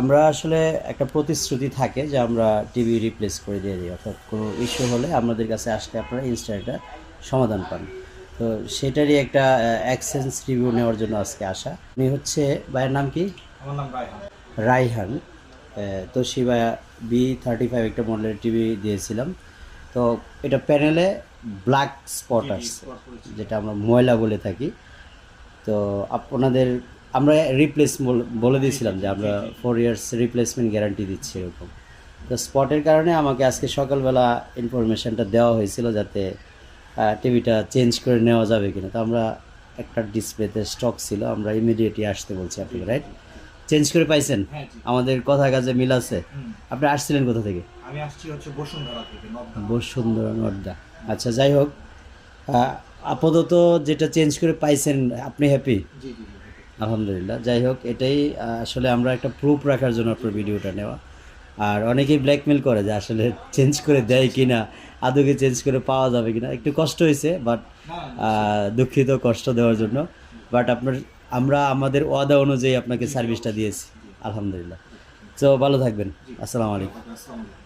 আমরা আসলে একটা প্রতিশ্রুতি থাকে যে আমরা টিভি রিপ্লেস করে দিয়ে দিই, অর্থাৎ কোনো ইস্যু হলে আমাদের কাছে আসলে আপনারা ইনস্ট্যান্ট একটা সমাধান পান। তো সেটারই একটা এক্সচেঞ্জ রিভিউ নেওয়ার জন্য আজকে আসা। উনি হচ্ছে, ভাইয়ের নাম কি? আমার নাম রায়হান। রাইহান। তোশিবা B35 একটা মডেলের টিভি দিয়েছিলাম। তো এটা প্যানেলে ব্ল্যাক স্পট জি, জি, আসছে, স্পট করেছি। যেটা আমরা ময়লা বলে থাকি। তো আপনাদের আমরা রিপ্লেস বলে জি, জি, দিয়েছিলাম যে জি, জি, আমরা জি। 4 ইয়ার্স রিপ্লেসমেন্ট গ্যারান্টি দিচ্ছি এরকম। তো স্পটের কারণে আমাকে আজকে সকালবেলা ইনফরমেশনটা দেওয়া হয়েছিল যাতে টিভিটা চেঞ্জ করে নেওয়া যাবে কিনা। তো আমরা একটা ডিসপ্লেতে স্টক ছিল, আমরা ইমিডিয়েটলি আসতে বলছি জি, আপনাকে, জি, রাইট? জি। চেঞ্জ করে পাইছেন? হ্যাঁ, জি। আমাদের কথা কাজে মিল আছে। হুম। আপনি আসছিলেন কোথা থেকে? আমি আসছি হচ্ছে বসুন্ধরা থেকে, নর্দা। বসুন্ধরা নর্দা। আচ্ছা, যাই হোক, আহ, আপাতত যেটা চেঞ্জ করে পাইছেন আপনি হ্যাপি? জি, জি, জি। আলহামদুলিল্লাহ। যাই হোক, এটাই আসলে আমরা একটা প্রুফ রাখার জন্য আপনার জি, জি, ভিডিওটা নেওয়া। আর অনেকেই ব্ল্যাকমেল করে যে আসলে চেঞ্জ করে আচ্ছা, দেয় আচ্ছা। কিনা, আদৌকে চেঞ্জ করে পাওয়া যাবে কিনা। একটু কষ্ট হয়েছে, বাট না, না, নিশ্চয়ই। দুঃখিত কষ্ট দেওয়ার জন্য। জি, বাট আমরা আমাদের ওয়াদা অনুযায়ী আপনাকে জি, জি, সার্ভিসটা অবশ্যই। দিয়েছি। জি, আলহামদুলিল্লাহ। জি, থ্যাংক তো ভালো থাকবেন। ইউ। জি, আসসালামু ধন্যবাদ আলাইকুম। আপনাকে। আসসালামু আলাইকুম।